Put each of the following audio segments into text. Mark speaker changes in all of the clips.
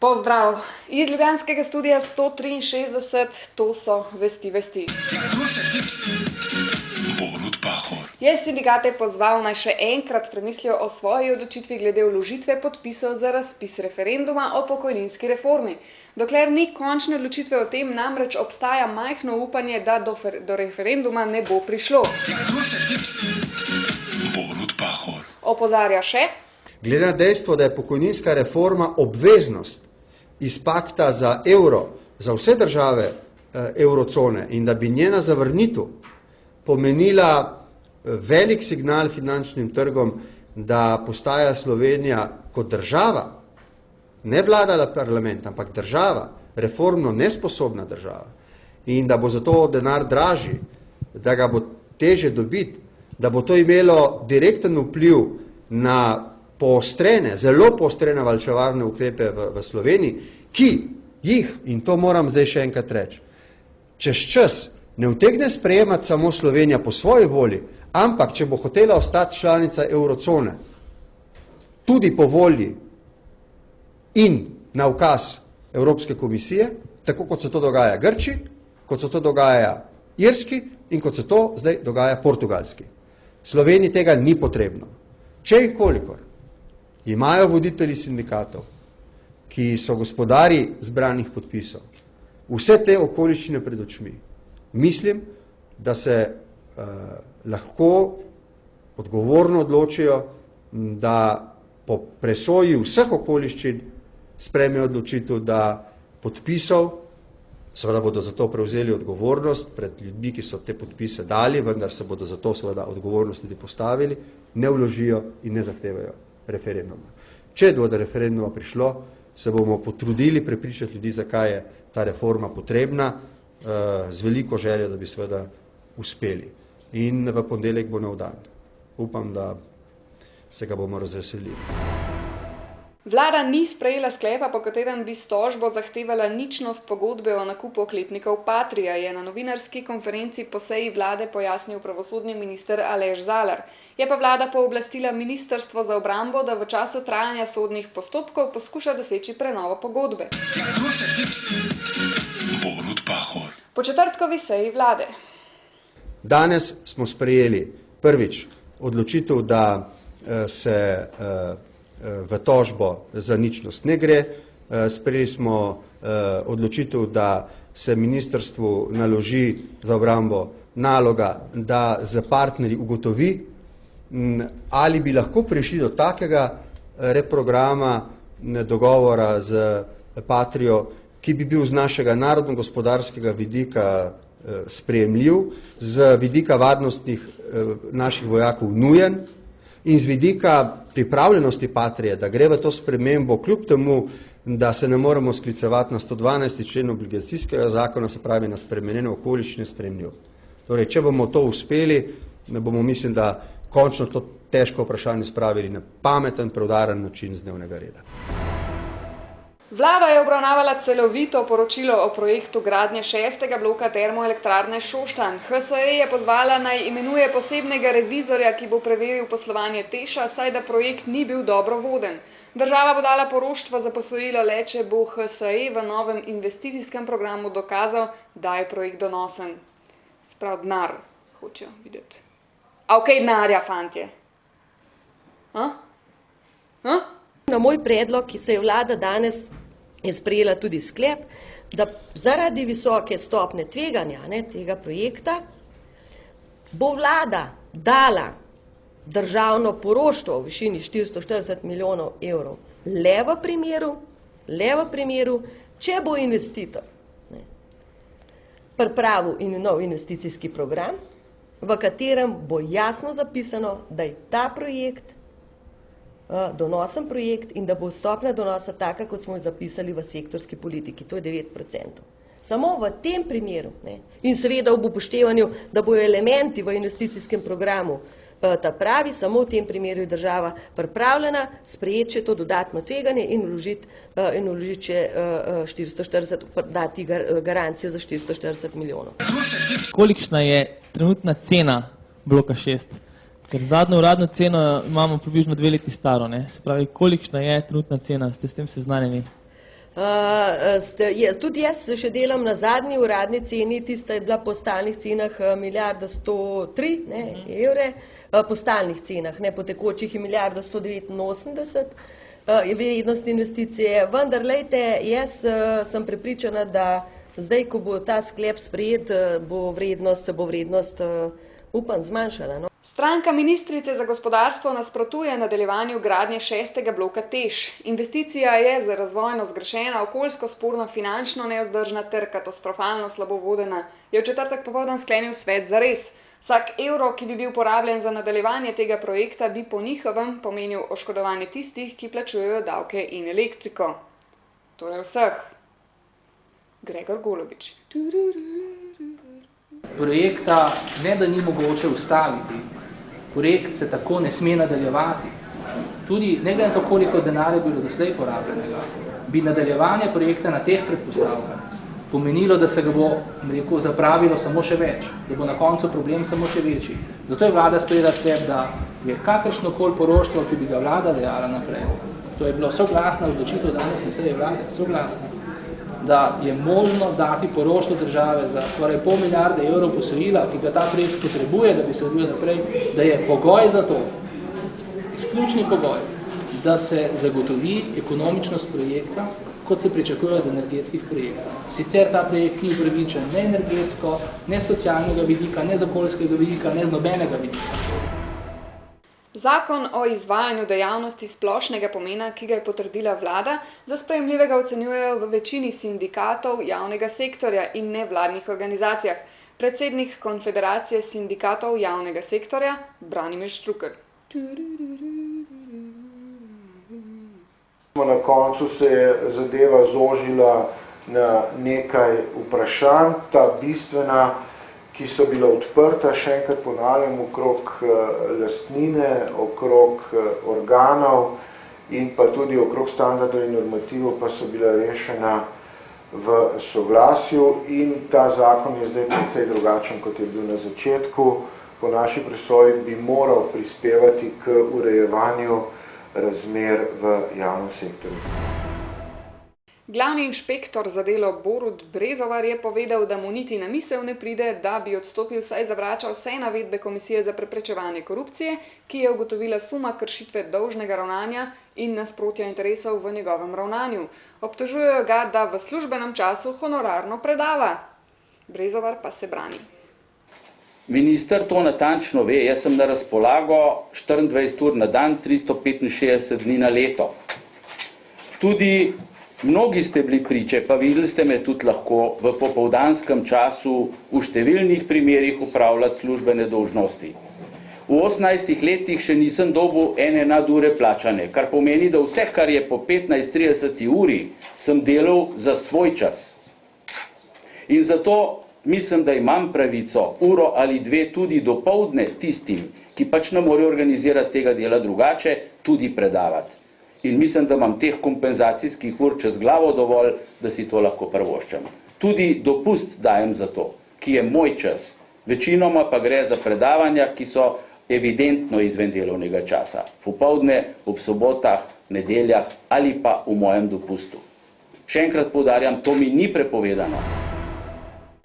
Speaker 1: Pozdrav! Iz ljubljanskega studia 163, to so Vesti. Je sindikate pozval, naj še enkrat premislijo o svoji odločitvi glede vložitve podpisov za razpis referenduma o pokojninski reformi. Dokler ni končne odločitve o tem, namreč obstaja majhno upanje, da do referenduma ne bo prišlo. Opozarja še:
Speaker 2: glede na dejstvo, da je pokojninska reforma obveznost iz pakta za evro, za vse države evrocone, in da bi njena zavrnitev pomenila velik signal finančnim trgom, da postaja Slovenija kot država, ne vlada parlament, ampak država, reformno nesposobna država, in da bo zato denar dražji, da ga bo težje dobiti, da bo to imelo direkten vpliv na poostrene, zelo poostrene varčevalne ukrepe v Sloveniji, ki jih, in to moram zdaj še enkrat reči, čez čas ne utegne sprejemati samo Slovenija po svoji volji, ampak če bo hotela ostati članica evrocone, tudi po volji in na ukaz Evropske komisije, tako kot se to dogaja Grčiji, kot se to dogaja Irski in kot se to zdaj dogaja Portugalski. Sloveniji tega ni potrebno. Če in kolikor imajo voditelji sindikatov, ki so gospodari zbranih podpisov, vse te okoliščine pred očmi, mislim, da se lahko odgovorno odločijo, da po presoji vseh okoliščin sprejmejo odločitev, da podpisov, seveda bodo za to prevzeli odgovornost pred ljudmi, ki so te podpise dali, vendar se bodo za to seveda odgovornost tudi postavili, ne vložijo in ne zahtevajo referenduma. Če bo do referenduma prišlo, se bomo potrudili prepričati ljudi, zakaj je ta reforma potrebna, z veliko željo, da bi seveda uspeli. In v ponedeljek bo nov dan. Upam, da se ga bomo razveselili.
Speaker 1: Vlada ni sprejela sklepa, po katerem bi s tožbo zahtevala ničnost pogodbe o nakupu oklepnikov Patria, je na novinarski konferenci po seji vlade pojasnil pravosodni minister Aleš Zalar. Je pa vlada pooblastila Ministrstvo za obrambo, da v času trajanja sodnih postopkov poskuša doseči prenovo pogodbe. Po četrtkovi seji vlade.
Speaker 2: Danes smo sprejeli prvič odločitev, da se v tožbo za ničnost ne gre. Sprejeli smo odločitev, da se ministrstvu naloži za obrambo naloga, da z partnerji ugotovi, ali bi lahko prišli do takega reprograma dogovora z Patrio, ki bi bil z našega narodno-gospodarskega vidika sprejemljiv, z vidika varnostnih naših vojakov nujen in z vidika pripravljenosti Patrije, da gre v to spremembo, kljub temu, da se ne moremo sklicevati na 112. člen obligacijskega zakona, se pravi na spremenjene okoliščine sprejemljiv. Torej, če bomo to uspeli, bomo, mislim, da končno to težko vprašanje spravili na pameten, preudaren način z dnevnega reda.
Speaker 1: Vlada je obravnavala celovito poročilo o projektu gradnje 6. bloka termoelektrarne Šoštanj. HSE je pozvala, naj imenuje posebnega revizorja, ki bo preveril poslovanje TEŠ-a, saj da projekt ni bil dobro voden. Država bo dala poroštvo za posojilo le, če bo HSE v novem investicijskem programu dokazal, da je projekt donosen. Sprav denar hočejo videti. A okej denarja, fantje?
Speaker 3: Na moj predlog, ki se je vlada danes je sprejela tudi sklep, da zaradi visoke stopnje tveganja tega projekta bo vlada dala državno poroštvo v višini 440 milijonov evrov le v primeru, če bo investitor pripravil nov investicijski program, v katerem bo jasno zapisano, da je ta projekt donosen projekt in da bo stopnja donosa taka, kot smo jo zapisali v sektorski politiki, to je 9%. Samo v tem primeru, in seveda ob upoštevanju, da bojo elementi v investicijskem programu ta pravi, samo v tem primeru je država pripravljena sprejeti še to dodatno tveganje in vložiti še 440, dati garancijo za 440 milijonov.
Speaker 4: Kolikšna je trenutna cena bloka 6? Ker zadnjo uradno ceno imamo približno 2 leti staro, ne? Se pravi, kolikšna je trenutna cena, ste s tem seznanjeni?
Speaker 3: Tudi jaz še delam na zadnji uradni ceni, tista je bila po stalnih cenah milijarda 103 evre, po stalnih cenah, ne po tekočih je milijarda 189 vrednost investicije, vendar lejte, jaz sem prepričana, da zdaj, ko bo ta sklep sprejet, se bo vrednost upam zmanjšala. No?
Speaker 1: Stranka ministrice za gospodarstvo nasprotuje nadaljevanju gradnje 6. bloka TEŠ. Investicija je za razvojno zgrešena, okoljsko sporno, finančno neozdržna ter katastrofalno slabo vodena, je v četrtek popoldan sklenil svet Zares. Vsak evro, ki bi bil porabljen za nadaljevanje tega projekta, bi po njihovem pomenil oškodovanje tistih, ki plačujejo davke in elektriko. Torej vseh. Gregor Golobič.
Speaker 5: Projekta ne da ni mogoče ustaviti, projekt se tako ne sme nadaljevati. Tudi ne glede na to, koliko denarja bilo doslej porabljenega, bi nadaljevanje projekta na teh predpostavkah pomenilo, da se ga bo zapravilo samo še več, da bo na koncu problem samo še večji. Zato je vlada sprejela sklep, da je kakršnokoli poroštvo, ki bi ga vlada dejala naprej, to je bilo soglasna odločitev danes na seji vlade, soglasna, da je možno dati poroštvo države za skoraj pol milijarde evrov posojila, ki ga ta projekt potrebuje, da bi se odvijal naprej, da je pogoj za to, izključni pogoj, da se zagotovi ekonomičnost projekta, kot se pričakuje od energetskih projektov. Sicer ta projekt ni upravičen ne energetsko, ne socialnega vidika, ne z okoljskega vidika, ne z nobenega vidika.
Speaker 1: Zakon o izvajanju dejavnosti splošnega pomena, ki ga je potrdila vlada, za sprejemljivega ocenjujejo v večini sindikatov javnega sektorja in nevladnih organizacijah. Predsednik Konfederacije sindikatov javnega sektorja Branimir Štrukelj.
Speaker 6: Na koncu se je zadeva zožila na nekaj vprašanj, ta bistvena, ki so bila odprta, še enkrat ponavljam, okrog lastnine, okrog organov in pa tudi okrog standardov in normativov, pa so bila rešena v soglasju in ta zakon je zdaj precej drugačen, kot je bil na začetku. Po naši presoji bi moral prispevati k urejevanju razmer v javnem sektorju.
Speaker 1: Glavni inšpektor za delo Borut Brezovar je povedal, da mu niti na misel ne pride, da bi odstopil, saj zavrača vse navedbe Komisije za preprečevanje korupcije, ki je ugotovila suma kršitve dolžnega ravnanja in nasprotja interesov v njegovem ravnanju. Obtožujejo ga, da v službenem času honorarno predava. Brezovar pa se brani.
Speaker 7: Minister to natančno ve, jaz sem na razpolago 24 ur na dan, 365 dni na leto. Tudi mnogi ste bili priče, pa videli ste me tudi lahko v popoldanskem času v številnih primerih upravljati službene dolžnosti. V 18 letih še nisem dobil ene nadure plačane, kar pomeni, da vse, kar je po 15-30 uri, sem delal za svoj čas. In zato mislim, da imam pravico uro ali dve tudi dopoldne tistim, ki pač ne morejo organizirati tega dela drugače, tudi predavati. In mislim, da imam teh kompenzacijskih ur čez glavo dovolj, da si to lahko privoščam. Tudi dopust dajem za to, ki je moj čas. Večinoma pa gre za predavanja, ki so evidentno izven delovnega časa. Popoldne, ob sobotah, nedeljah ali pa v mojem dopustu. Še enkrat poudarjam, to mi ni prepovedano.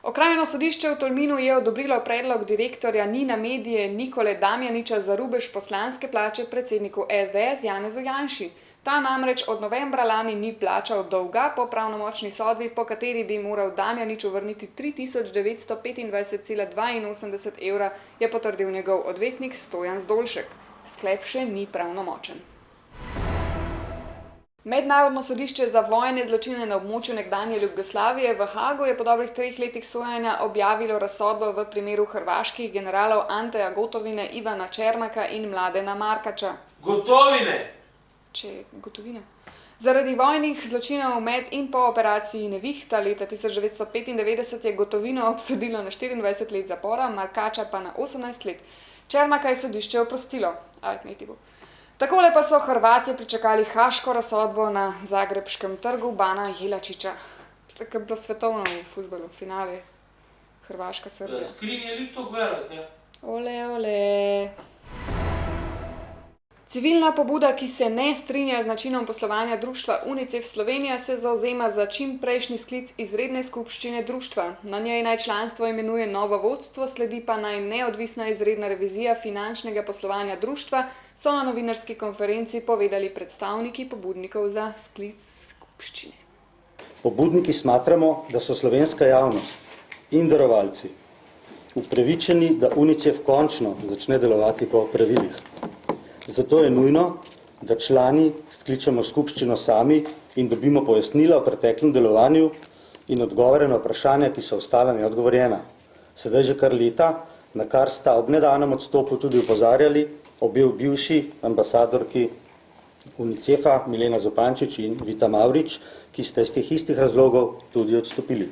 Speaker 1: Okrajno sodišče v Tolminu je odobrilo predlog direktorja Nina Medije Nikole Damjaniča za rubež poslanske plače predsedniku SDS Janezu Janši. Ta namreč od novembra lani ni plačal dolga po pravnomočni sodbi, po kateri bi moral Damjaniču vrniti 3925,82 evra, je potrdil njegov odvetnik Stojan Zdolšek. Sklep še ni pravnomočen. Mednarodno sodišče za vojne zločine na območju nekdanje Jugoslavije v Hagu je po dobrih 3 letih sojenja objavilo razsodbo v primeru hrvaških generalov Anteja Gotovine, Ivana Čermaka in Mladena Markača. Gotovine. Zaradi vojnih zločinov med in po operaciji Nevihta leta 1995 je Gotovino obsodilo na 24 let zapora, Markača pa na 18 let. Čermaka je sodišče oprostilo. Takole pa so Hrvatje pričakali haaško razsodbo na zagrebškem trgu Bana Jelačića. Tako je bilo svetovno v fuzbalu, finale Hrvaška-Srbija.
Speaker 8: Skrin je lik to gledati, ja.
Speaker 1: Ole, ole. Civilna pobuda, ki se ne strinja z načinom poslovanja društva UNICEF Slovenija, se zavzema za čim prejšnji sklic izredne skupščine društva. Na njej naj članstvo imenuje novo vodstvo, sledi pa naj neodvisna izredna revizija finančnega poslovanja društva, so na novinarski konferenci povedali predstavniki pobudnikov za sklic skupščine.
Speaker 8: Pobudniki smatramo, da so slovenska javnost in darovalci upravičeni, da UNICEF končno začne delovati po pravilih. Zato je nujno, da člani skličemo skupščino sami in dobimo pojasnila o preteklem delovanju in odgovore na vprašanja, ki so ostala neodgovorjena. Sedaj že kar leta, na kar sta ob nedavnem odstopu tudi opozarjali obe bivši ambasadorki UNICEF-a Milena Zupančič in Vita Mavrič, ki sta iz teh istih razlogov tudi odstopili.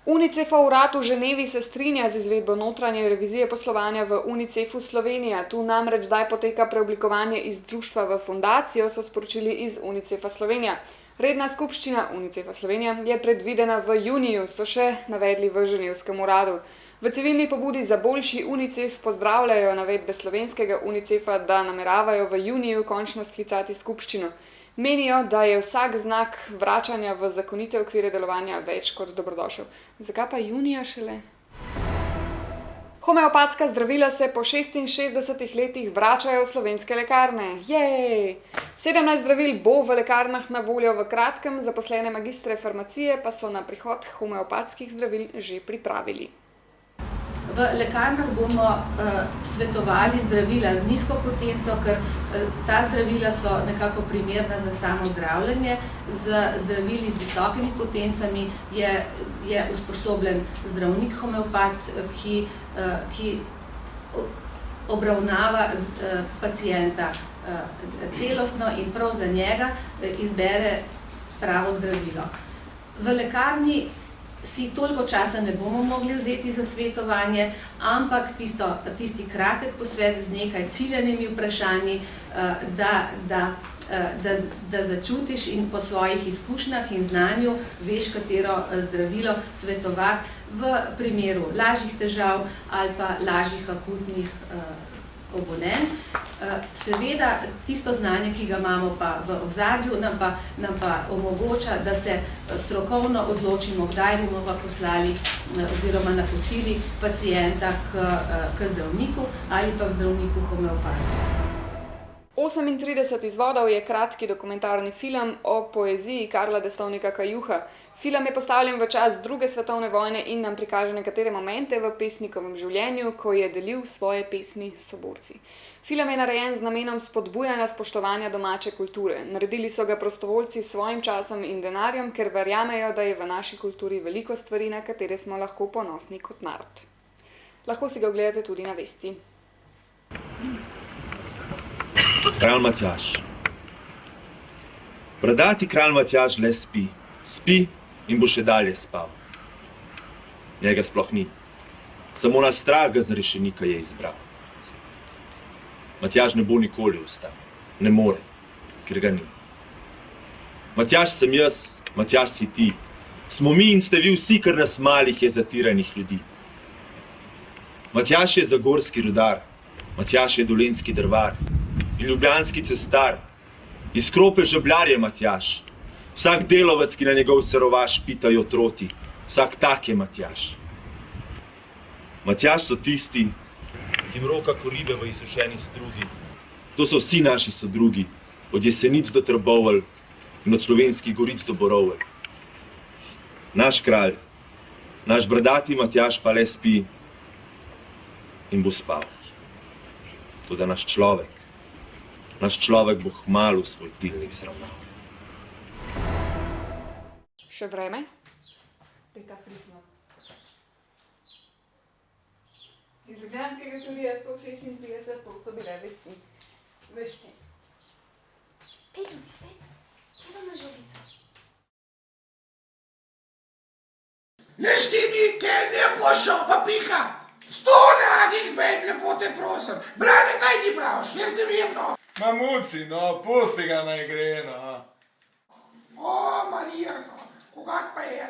Speaker 1: UNICEF-ov urad v Ženevi se strinja z izvedbo notranje revizije poslovanja v UNICEF-u Slovenija. Tu namreč zdaj poteka preoblikovanje iz društva v fundacijo, so sporočili iz UNICEF-a Slovenija. Redna skupščina UNICEF-a Slovenija je predvidena v juniju, so še navedli v ženevskem uradu. V civilni pobudi za boljši UNICEF pozdravljajo navedbe slovenskega UNICEF-a, da nameravajo v juniju končno sklicati skupščino. Menijo, da je vsak znak vračanja v zakonite okvire delovanja več kot dobrodošel. Zakaj pa junija šele? Homeopatska zdravila se po 66 letih vračajo v slovenske lekarne. Jej! 17 zdravil bo v lekarnah na voljo v kratkem, zaposlene magistre farmacije pa so na prihod homeopatskih zdravil že pripravili.
Speaker 9: V lekarnah bomo svetovali zdravila z nizko potenco, ker ta zdravila so nekako primerna za samo zdravljenje. Z zdravili z visokimi potencami je usposobljen zdravnik homeopat, ki obravnava pacienta celostno in prav za njega izbere pravo zdravilo. V lekarni si toliko časa ne bomo mogli vzeti za svetovanje, ampak tisti kratek posvet z nekaj ciljanimi vprašanji, da začutiš in po svojih izkušnjah in znanju veš, katero zdravilo svetovati v primeru lažjih težav ali pa lažjih akutnih obolenj. Seveda, tisto znanje, ki ga imamo pa v ozadju, nam pa omogoča, da se strokovno odločimo, kdaj bomo pa poslali oziroma napotili pacienta k zdravniku ali pa k zdravniku homeopatu.
Speaker 1: 38 izvodov je kratki dokumentarni film o poeziji Karla Destovnika Kajuha. Film je postavljen v čas II. Svetovne vojne in nam prikaže nekatere momente v pesnikovem življenju, ko je delil svoje pesmi s soborci. Film je narejen z namenom spodbujanja spoštovanja domače kulture. Naredili so ga prostovoljci s svojim časom in denarjem, ker verjamejo, da je v naši kulturi veliko stvari, na katere smo lahko ponosni kot narod. Lahko si ga ogledate tudi na Vesti.
Speaker 10: Kralj Matjaž. Bradati kralj Matjaž le spi. Spi in bo še dalje spal. Njega sploh ni. Samo na strah ga za rešenika je izbral. Matjaž ne bo nikoli vstal. Ne more, ker ga ni. Matjaž sem jaz, Matjaž si ti. Smo mi in ste vi vsi, kar nas malih je zatiranih ljudi. Matjaž je zagorski rudar. Matjaž je dolenjski drvar. In ljubljanski cestar, iz Krope žebljar je Matjaž. Vsak delovec, ki na njegov serovaš pitajo troti, vsak tak je Matjaž. Matjaž so tisti, ki jim roka koribe v izsušeni strugi. To so vsi naši sodrugi, od Jesenic do Trbovelj in od Slovenskih goric do Borovelj. Naš kralj, naš bradati Matjaž pa le spi in bo spal. Toda naš človek bo kmalu svoj tilnik zravnal.
Speaker 1: Še vreme? Pika frisno. Iz ljubljanskega studija 136 to so bile vesti. Pet, kje vam je žogica?
Speaker 11: Ne štimi, ker ne bo šel, pa pika! 100 nagih bejb, lepo te prosim. Brane, kaj ti praviš? Jaz ne vem, no.
Speaker 12: Mamuci, no, pusti ga naj gre, no.
Speaker 11: O, Marija, no, koga pa je?